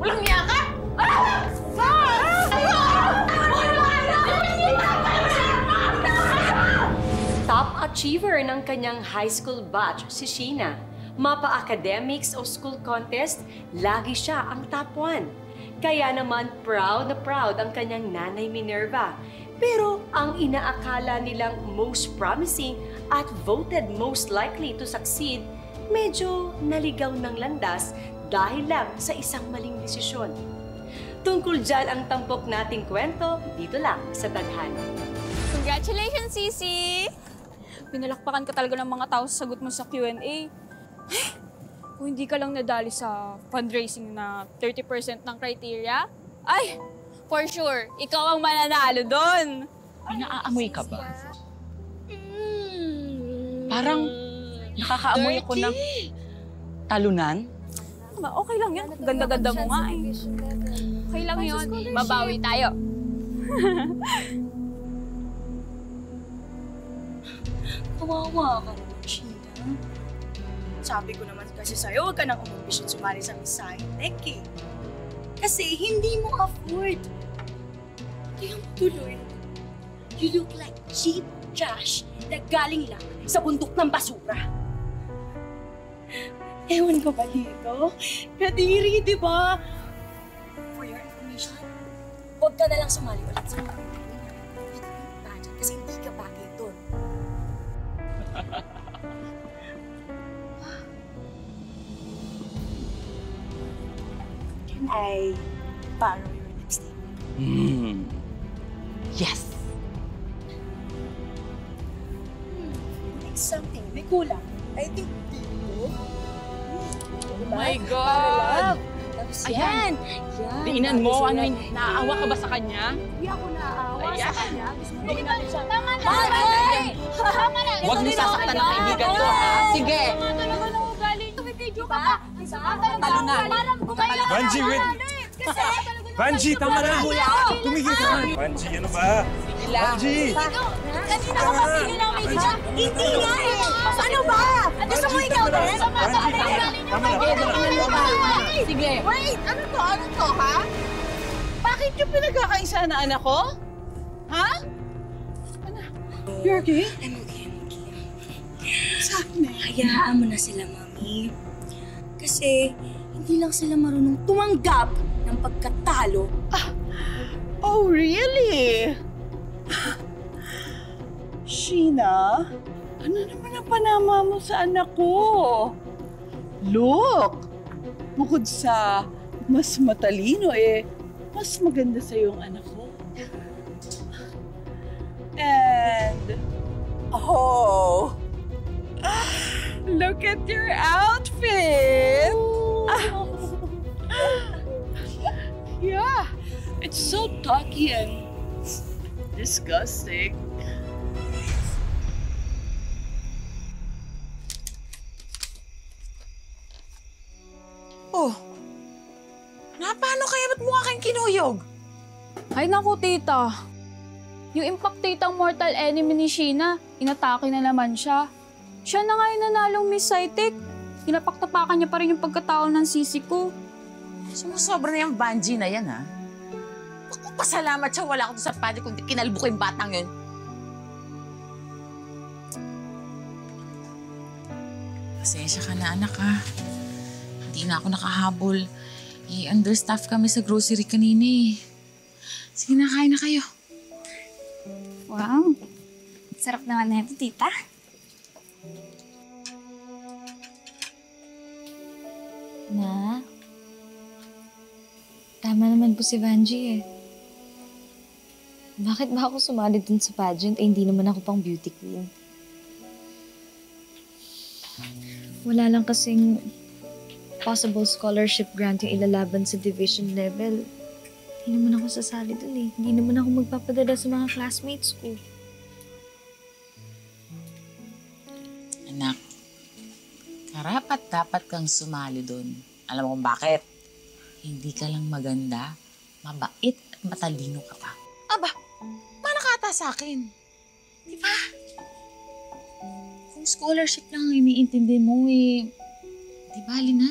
Walang niya ka! Top achiever ng kanyang high school batch, si Sheena. Mapa-academics o school contest, lagi siya ang top 1. Kaya naman proud na proud ang kanyang nanay Minerva. Pero ang inaakala nilang most promising at voted most likely to succeed, medyo naligaw ng landas dahil lang sa isang maling desisyon. Tungkol dyan ang tampok nating kwento dito lang sa Tadhana. Congratulations, Sisi! Pinalakpakan ka talaga ng mga tao sa sagot mo sa Q&A. Kung hindi ka lang nadali sa fundraising na 30% ng criteria, ay, for sure, ikaw ang mananalo doon. May naaamoy ka ba? Parang nakakaamoy ako ng talunan. Okay lang yan. Ganda-ganda mo nga eh. Okay lang yun. Babawi tayo. Kawawa ka naman, Sheena. Sabi ko naman kasi sa'yo, huwag ka nang umambisyon sumali sa Miss Sci-Tech eh. Kasi hindi mo afford. Kaya mo tuloy. You look like cheap trash na galing lang sa bundok ng basura. Ewan ko ba dito? Kadiri, di ba? For your information, huwag ka na lang sumali ulit sa mga pageant kasi hindi ka bagay doon. Can I borrow your lipstick? Yes! Like something, may kulang. I think dito. Oh my God! Tapos Ayan! yan. Diinan mo, ano, naaawa ka ba sa kanya? Hindi ako naaawa Ayan. sa kanya. Gusto mo gawin natin siya. Tama na! Bagay! Tama na! Huwag mo sasaktan ang kaibigan ko, ha? Sige! Tama talaga na ugali. Tumibidyo ka pa. Talunan. Parang gumaya. Vanji, wait! Kasi Vanji, tama na! Tumigil ka na! Vanji, ano ba? Vanji! kanina ako papigil ng video. Hindi nga eh! Ano ba? Gusto mo ikaw din? Vanji, tama na! Sige! Wait! Ano to? Ano to, ha? Bakit yung pinagkakaisa na anak ko? Ha? You're okay? I'm okay, I'm okay. Sabi na, hayaan mo na sila, Mami. Kasi hindi lang sila marunong tumanggap ng pagkatalo. Oh, really? Sheena, ano naman ang panama mo sa anak ko? Look! Bukod sa mas matalino, mas maganda sa yung anak ko. And, oh, look at your outfit! Yeah, it's so tacky and disgusting. Oh, paano kaya ba't mukha kayong kinuyog? Ay naku, tita. Yung impact titang mortal enemy ni Sheena, inatake na naman siya. Siya na nga yung nanalong Miss Sci-Tech. Pinapaktapakan niya pa rin yung pagkatao ng sisi ko. Sumusobra na yung Vanji na yan, ha? Ako, pasalamat siya. Wala ko sa pati kundi kinalbo ko yung batang yun. Pasensya ka na, anak, ha? Hindi na ako nakahabol. Understaff kami sa grocery kanina, eh. Sige na, kain na kayo. Wow. Sarap naman na ito, tita. Na, tama naman po si Vanji eh. Bakit ba ako sumali dun sa pageant eh hindi naman ako pang beauty queen? Wala lang kasing possible scholarship grant yung ilalaban sa division level. Hindi naman ako sasali dun eh. Hindi naman ako magpapadala sa mga classmates ko. Anak, karapat-dapat kang sumali doon. Alam mo kung bakit? Hindi ka lang maganda, mabait at matalino ka pa. Aba, paano ka ata sa akin? Di ba? Kung scholarship lang ang iniintindi mo, di bali na.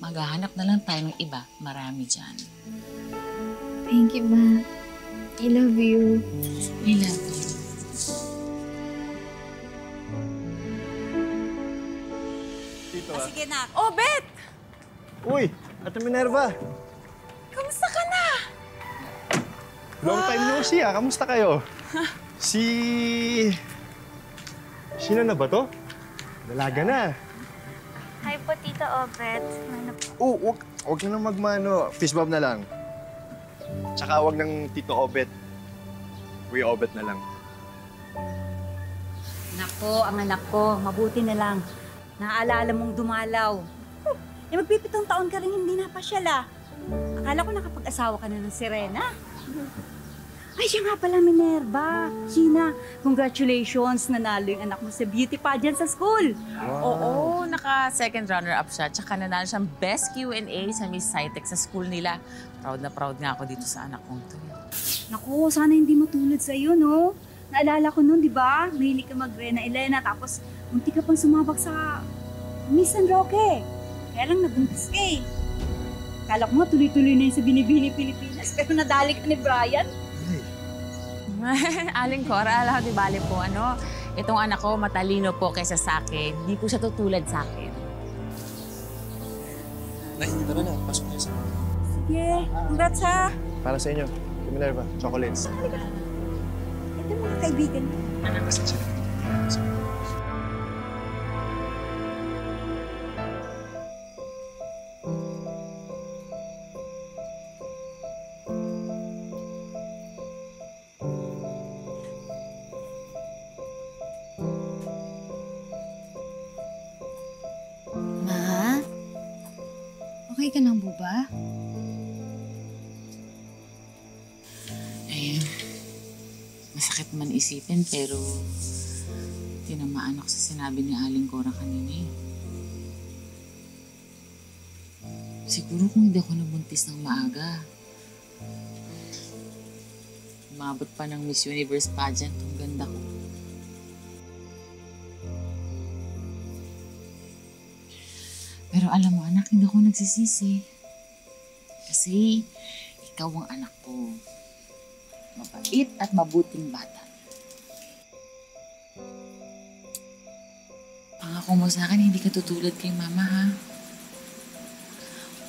Maghahanap na lang tayo ng iba. Marami dyan. Thank you, Ma. I love you. I love you. Dito Sige na. Oh, Bet! Uy, Ate Minerva. Kamusta ka na? Long time no see ah. Kamusta kayo? Sino na ba to? Dalaga na. Hi po, Tita Obet. Wag na nang magmano. Fist bump na lang. Tsaka wag ng Tito Obet. Kuya Obet na lang. Nako, ang anak ko, mabuti na lang. Naaalala mong dumalaw. Eh, magpipitong taon ka rin hindi napasyal ah. Akala ko nakapag-asawa ka na ng Serena. Ay, siya nga pala, Minerva. Gina, congratulations. Nanalo yung anak mo sa beauty pageant sa school. Oo, naka-second runner-up siya. Tsaka nanalo siyang best Q&A sa Miss Scitex sa school nila. Proud na proud nga ako dito sa anak kong to. Naku, sana hindi matulad sa'yo, no? Naalala ko nun, di ba? Mahilig ka mag-Rena Elena, tapos munti ka pang sumabak sa Miss San Roque. Kaya lang nabuntis ka eh. Kala ko nga tuloy-tuloy na yun sa Binibini Pilipinas, pero nadali ka ni Brian. Aling Cora, alam ko, di bale po, itong anak ko matalino po kaysa sa akin. Hindi po siya tutulad sa akin. Nay, tara na. Pasok na sa Sige, congrats ha. Para sa inyo, Ate Minerva, chocolates. Ito mga kaibigan mo. Pasensya na. Ma? Okay ka lang po ba? Eh, masakit man isipin pero tinamaan ako sa sinabi ni Aling Cora kanina eh. Siguro kung hindi ako nabuntis ng maaga, umabot pa ng Miss Universe pageant ang ganda ko. Pero alam mo anak, hindi ako nagsisisi. Kasi ikaw ang anak ko. Mabait at mabuting bata. Pangako mo sa akin, hindi ka tutulad kay mama ha.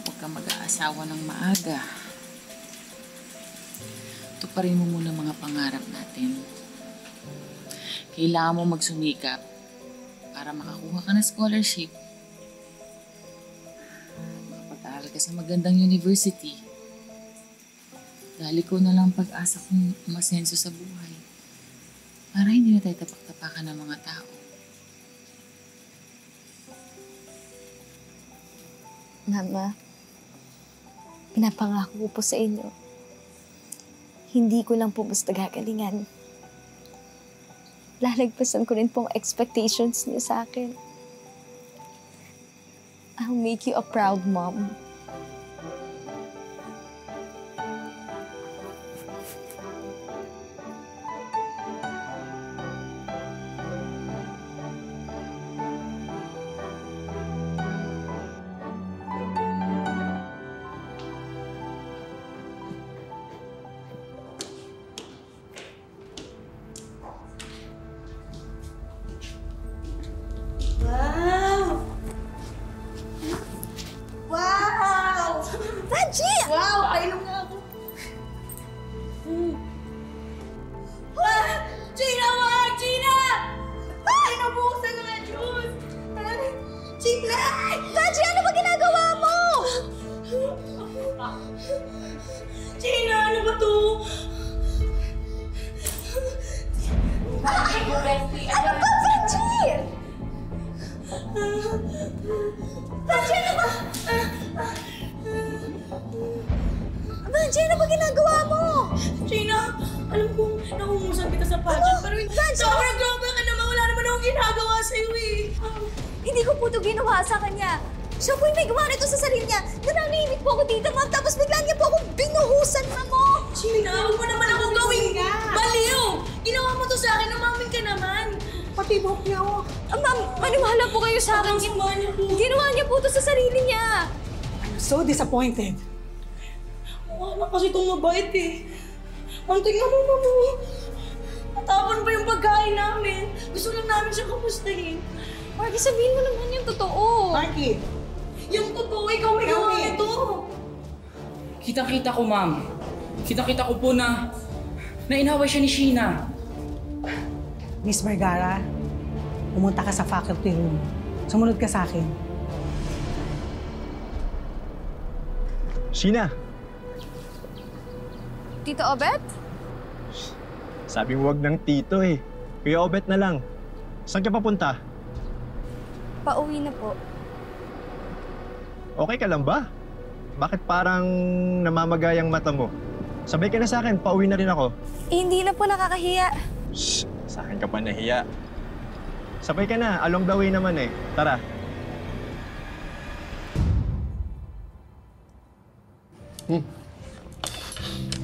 Huwag ka mag-aasawa ng maaga. Tuparin mo muna mga pangarap natin. Kailangan mo magsumikap para makakuha ka ng scholarship. Makapag-aaral ka sa magandang university. Dahil ko na lang pag-asa kong umasenso sa buhay. Para hindi na tayo tapak-tapakan ng mga tao. Mama, pinapangako ko po sa inyo. Hindi ko lang po basta gagalingan. Lalagpasan ko rin po ang expectations niyo sa akin. I'll make you a proud mom. Wow! Painom nga ako. Gina, wag! Gina! Ay, nabuhusan na nga juice! Gina! Taji, ano ba ginagawa mo? Gina, ano ba to? Ano ba, Taji? Taji, ano ba? Banji, ano ba ginagawa mo? Gina, alam kong nakumusan kita sa pageant, pero sobrang grabe ka naman. Wala naman akong ginagawa sa'yo eh. Hindi ko po ito ginawa sa kanya. Siya po yung may gawa nito sa sarili niya. Nananahimik po ako dito, ma'am. Tapos bigla niya po akong binuhusan, ma'am. Gina, huwag mo naman akong gawing baliw. Ginawa mo to sa akin, umamin ka naman. Pati buhok niya ako. Ma'am, maniwala po kayo sa akin. Ginawa niya po ito sa sarili niya. so disappointed. Mukha na kasi itong mabait eh. Ma'am, tingnan mo, ma'am. Natapon pa yung pagkain namin. Gusto lang namin siya kamustahin. Marky, sabihin mo naman yung totoo. Marky, Yung totoo, ikaw may gawa nito. Kitang-kita ko, ma'am. Kitang-kita ko po na inaway siya ni Sheena. Miss Vergara, pumunta ka sa faculty room. Sumunod ka sa akin. Sheena, Tito Obet? sabi mo wag ng tito eh. Kuya Obet na lang. Saan ka papunta? Pauwi na po. Okay ka lang ba? Bakit parang namamagayang mata mo? Sabay ka na sa akin, pauwi na rin ako. Hindi na po nakakahiya. Shh, sa akin ka pa nahiya. Sabay ka na, along the way naman eh. Tara.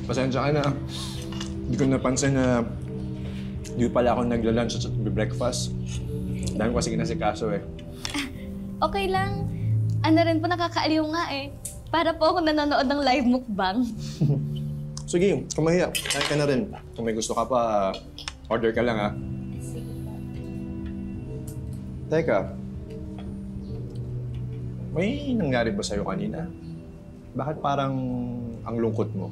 Pasensya ka na. Hindi ko napansin na hindi pala ako nagla-lunch at breakfast. Dahil ko kasi kinasikaso eh. Okay lang. Ano rin po, nakakaaliw nga eh. Para po ako nanonood ng live mukbang. Sige, kung mahiya, kain ka na rin. Kung may gusto ka pa, order ka lang ha. Teka, may nangyari ba sa'yo kanina? Bakit parang ang lungkot mo?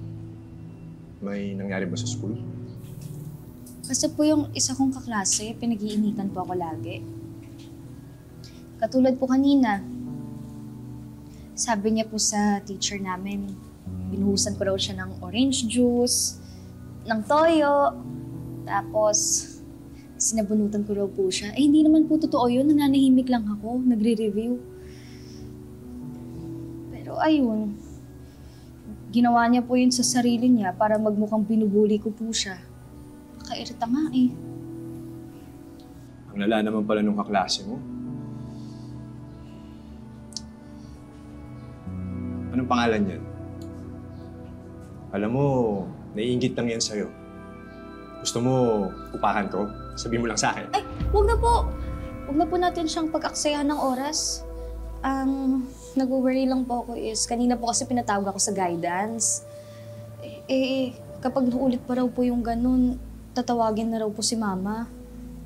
May nangyari ba sa school? Kasi po yung isa kong kaklase, pinag-iinitan po ako lagi. Katulad po kanina, sabi niya po sa teacher namin, binuhusan ko raw siya ng orange juice, ng toyo, tapos sinabunutan ko raw po siya. Eh, hindi naman po totoo yun. Nananahimik lang ako. Nagre-review. Pero ayun, ginawa niya po yun sa sarili niya para magmukhang binubuli ko po siya. Nakairita nga eh. Ang lala naman pala nung kaklase mo. Anong pangalan niyan? Alam mo, naiinggit lang yan sa'yo. Gusto mo upahan ko? Sabihin mo lang sa akin. Ay, wag na po. Wag na po natin siyang pag-aksayahan ng oras. Ang nag-worry lang po ako is, kanina po kasi pinatawag ako sa guidance. Kapag naulit pa raw po yung ganun, tatawagin na raw po si Mama.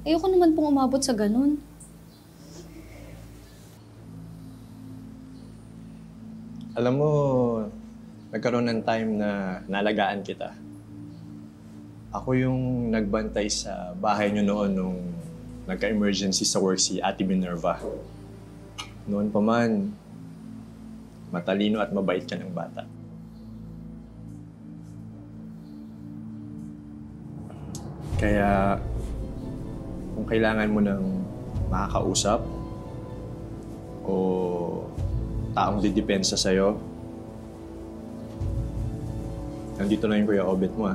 Ayoko naman pong umabot sa ganun. Alam mo, nagkaroon ng time na nalagaan kita. Ako yung nagbantay sa bahay niyo noon nung nagka-emergency sa work si Ate Minerva. Noon pa man, matalino at mabait ka ng bata. Kaya, kung kailangan mo ng makakausap o taong didepensa sa'yo, nandito na yung Kuya Obet mo,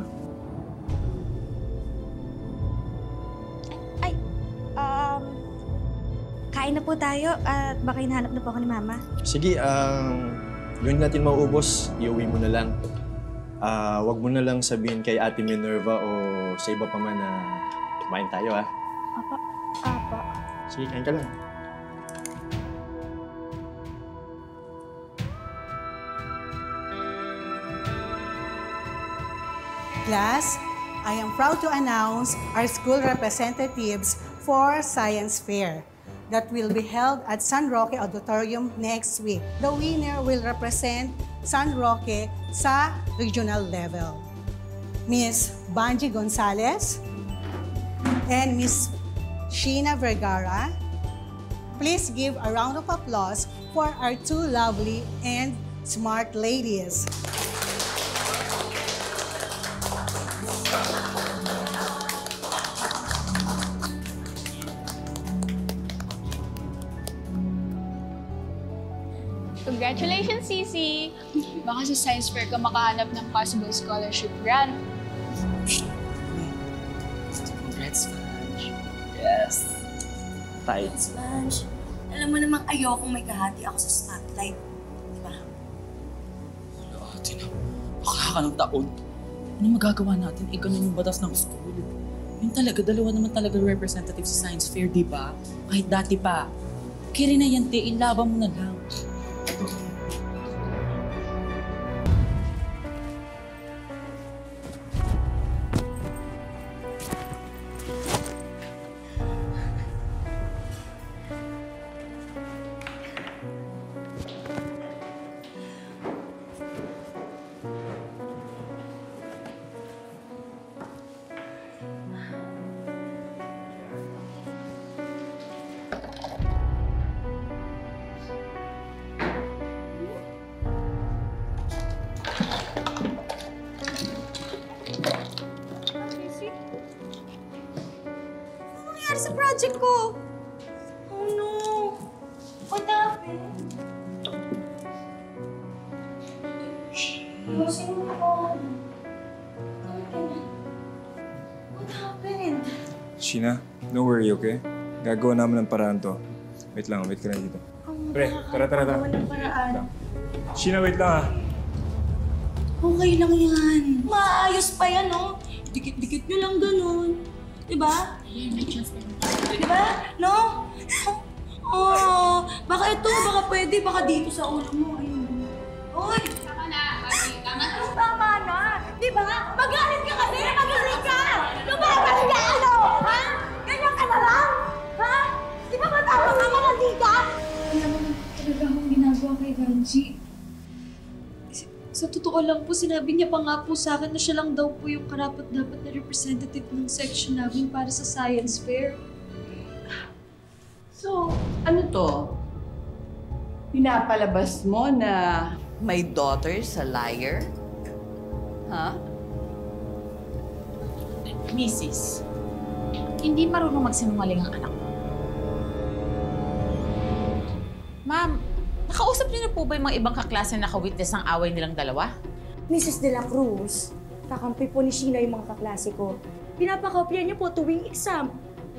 Kain na po tayo at baka hinahanap na po ako ni Mama. Sige, yun natin mauubos, iuwi mo na lang. Wag mo na lang sabihin kay Ate Minerva o sa iba pa man na kumain tayo, ha? Apa. Sige, kain ka lang. Class, I am proud to announce our school representatives for Science Fair that will be held at San Roque Auditorium next week. The winner will represent San Roque sa regional level. Miss Banji Gonzalez and Miss Sheena Vergara. Please give a round of applause for our two lovely and smart ladies. Congratulations, Sisi! Baka sa science fair ka makahanap ng possible scholarship grant. Congrats, Fudge. Yes. Tight. Sponge, alam mo namang ayokong may kahati ako sa spotlight. Di ba? Ate na, bakla ka ng taon. Ano magagawa natin? Ganun yung batas ng school. Yun talaga, dalawa naman talaga representative sa science fair, di ba? Kahit dati pa. Kaya rin na yan, te, ilaban mo na lang. Sisi? Ano nangyari sa project ko? Oh no! What happened? Sino ako? What happened? Sheena, don't worry, okay? Gagawa namin ng paraan to. Wait lang, wait ka na dito. Pre, tara. Walang paraan. Sheena, wait lang Okay lang yan. Maayos pa yan, no? Dikit-dikit nyo lang ganun. Diba? Diba? No? Oh, baka ito, baka pwede, baka dito sa ulo mo. Ayun. Uy! Tama na. Tama na. Diba? Magalit ka kasi! Magalit ka! Lumaban ka, ano? Ha? Ganyan ka na lang? Ha? Di ba matama ka magalit ka? Alam mo naman talaga akong ginagawa kay Ganji. Sa totoo lang po, sinabi niya pa nga po sa akin na siya lang daw po yung karapat-dapat na representative ng section namin para sa science fair. So, ano to? Pinapalabas mo na my daughter's a liar? Ha? Mrs., hindi marunong magsinungaling ang anak mo. Ma'am, nakausap niyo na po ba yung mga ibang kaklase na nakawitness ng away nilang dalawa? Mrs. De La Cruz, kakampi po ni Sheena yung mga kaklase ko. Pinapakopya niya po tuwing exam.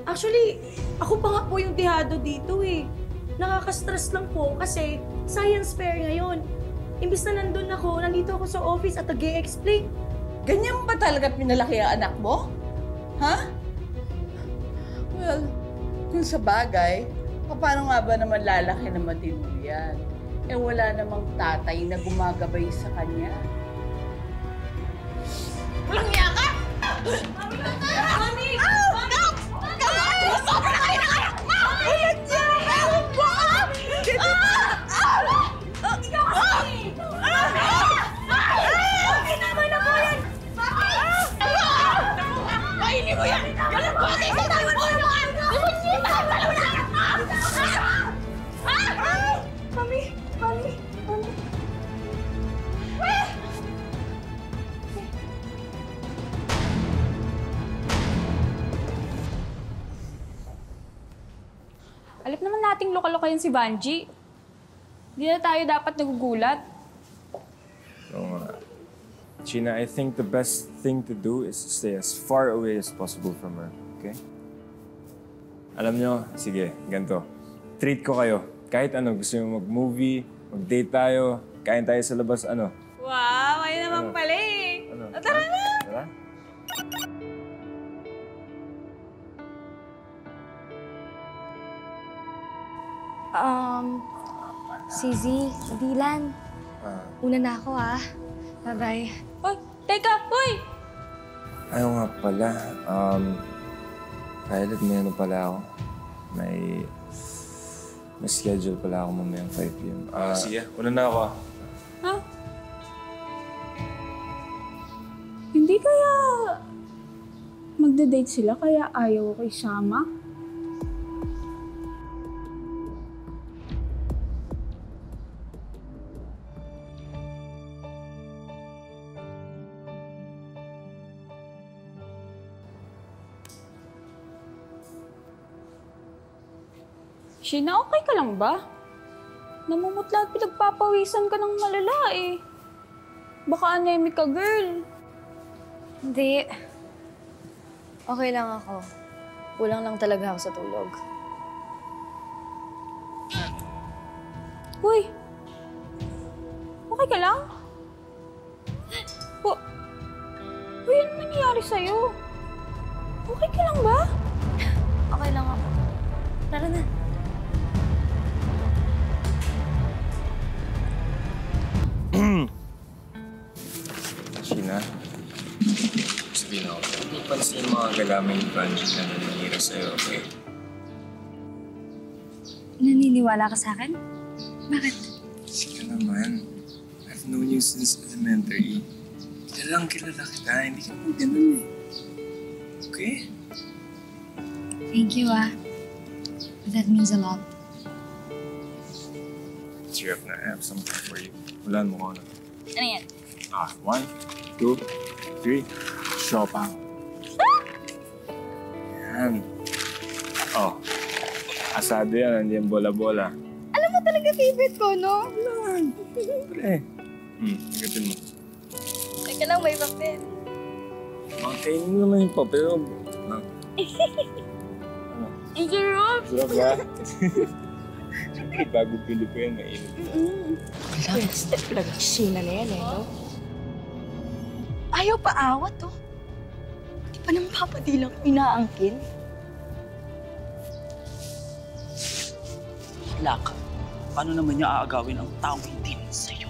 Actually, ako pa nga po yung tihado dito eh. Nakaka-stress lang po kasi science fair ngayon. Imbis na nandun ako, nandito ako sa office at nag-e-explain. Ganyan ba talaga pinalaki ang anak mo? Ha? Well, kung sa bagay, paano nga ba naman lalaki na matino yan? Eh wala namang tatay na gumagabay sa kanya. Walang niya ka! Mami! Sobra na kayo ng anak mo! Walang niya ka! Ikaw kasi! Tama na po yan! Kainin mo yan! Galang po kasi sa tawad mo yung mga! Mami! Alip naman nating lokal-lokal yun si Vanji. Hindi na tayo dapat nagugulat. Oo nga. Sheena, I think the best thing to do is to stay as far away as possible from her, okay? Alam nyo, sige, ganito. Treat ko kayo. Kahit ano, gusto nyo mag-movie, mag-date tayo, kain tayo sa labas, ano? Wow, ayun naman pala eh. Ano? Tara na! Tara? CZ, Dylan, una na ako Bye-bye. Hoy, teka! Hoy! Ayaw nga pala. Violet, may ano pala ako. May schedule pala ako mamayang 5 p.m. Sige, una na ako Ha? Hindi kaya magde-date sila kaya ayaw ko isama? Sheena, okay ka lang ba? Namumutla at pinagpapawisan ka ng malala eh. Baka anemic ka, girl. Hindi. Okay lang ako. Kulang lang talaga ako sa tulog. Uy! Okay ka lang? Uy, ano nangyayari sa'yo? Okay ka lang ba? Okay lang ako. Tara na. Sheena, sabihin ako, hindi pansin yung mga gagamay ni Vanji na nananira sa'yo, okay? Naniniwala ka sa akin? Bakit? Sige naman. I've known you since elementary. Kilalang kilala kita, hindi ka naman ganun eh. Okay? Thank you That means a lot. Cheer up na. I have something for you. Hulaan mo ko ano. Ano yan? 1, 2, 3. Siopaw. Yan. Oh. Asado yan, hindi yan bola-bola. Alam mo talaga favorite ko, no? Pre. Agatin mo. Teka lang, may papel. Makainin mo naman yung papel. Ang sarap! Sarap ba? Siyempre, bago pili ko yan, mainit. Step lang. Sheena na yan, no? Ayaw pa awat, oh. Di pa naman papadilang inaangkin. Lak, paano naman niya aagawin ang taong hindi sa'yo?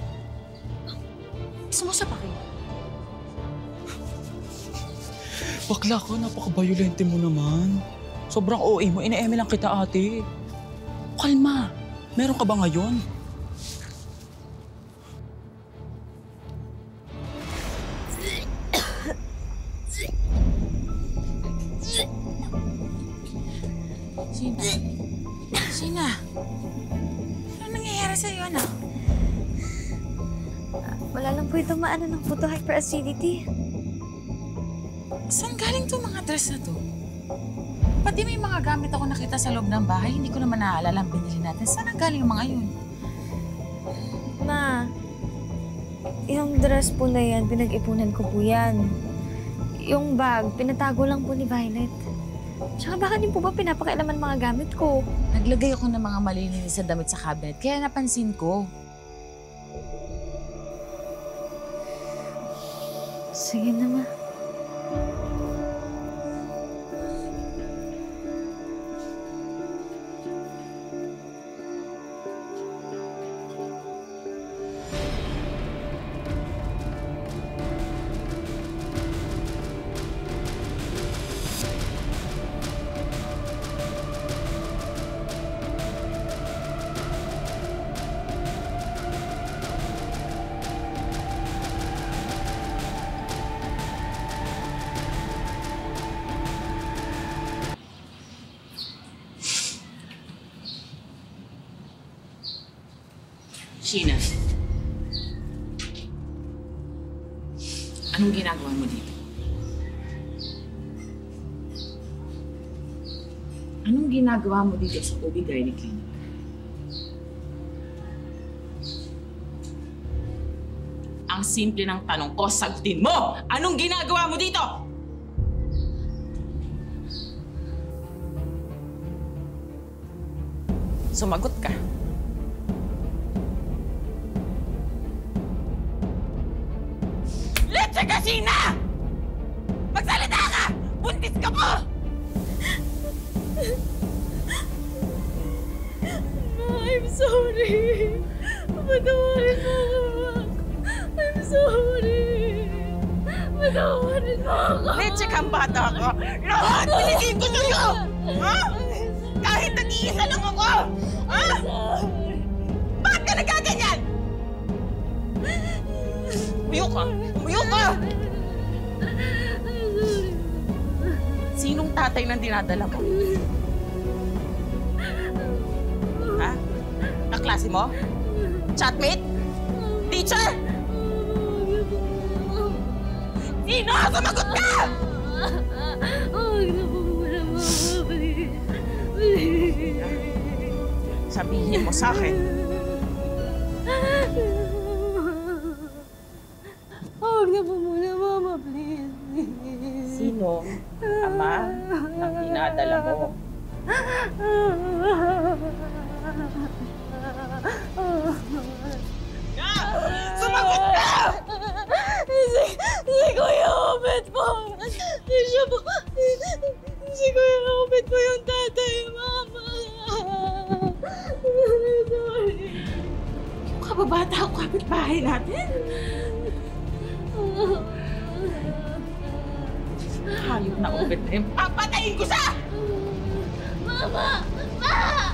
Sumusapakin. Bakla ka, napaka-violente mo naman. Sobrang OA mo, ina-eme lang kita, ate. Kalma, meron ka ba ngayon? Sheena, ano nangyayari sa'yo, anak? Wala lang po itong maano ng photo hyperacidity. Saan galing to mga dress na to? Pati may mga gamit ako nakita sa loob ng bahay, hindi ko naman naaalala ang binili natin. Saan ang galing yung mga yun? Ma, yung dress po na yan, pinag-ipunan ko po yan. Yung bag, pinatago lang po ni Violet. Tsaka bakit din po ba pinapakialaman mga gamit ko? Naglagay ako ng mga malilinis sa damit sa cabinet, kaya napansin ko. Sige na, Ma. Sheena, anong ginagawa mo dito? Anong ginagawa mo dito sa OB Gynae Clinic? Ang simple ng tanong ko, sagutin mo! Anong ginagawa mo dito? Sumagot ka. Leche ka, Sheena! Magsalita ka! Buntis ka mo! I'm sorry. Patawarin mo ako, Ma. I'm sorry. Patawarin mo ako. Leche kang bata ko! Lahat pinigin ko sa'yo! Ha? Kahit nag-iisa lang ako! Ha? Bakit ka nagkaganyan? Umiyo ka! Umiyo ka! Sinong tatay nang dinadala mo? Ha? Kaklase mo? Chatmate? Teacher? Sino? Sumagot ka! Huwag na po muna, Mama. Please. Sabihin mo sa akin. Huwag na po muna, Mama. Please. Sino? Ama ng dinadala mo? Sumagot ka! Si Kuya Obet po. Siya po. Si Kuya Obet po yung tatay, Mama. Sorry. Yung kababata ang kapitbahay natin. Hayop na Obet na yun. Papatayin ko siya! Mama! Ma!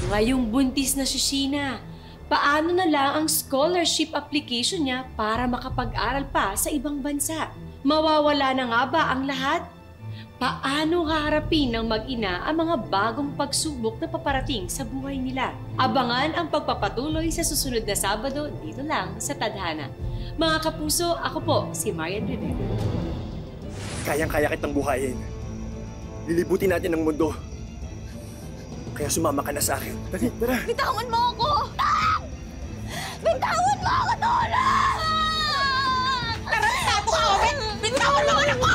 Ngayong buntis na si Sheena, paano na lang ang scholarship application niya para makapag-aral pa sa ibang bansa? Mawawala na nga ba ang lahat? Paano haharapin ng mag-ina ang mga bagong pagsubok na paparating sa buhay nila? Abangan ang pagpapatuloy sa susunod na Sabado dito lang sa Tadhana. Mga kapuso, ako po si Marian Rivera. Kayang-kaya kitang buhayin. Lilibutin natin ang mundo. Kaya sumama ka na sa akin. Dali, tara! Bitawan mo ako! Bitawan mo ako, Nolan! Tara, tapo ka, Owen! Bitawan mo ako!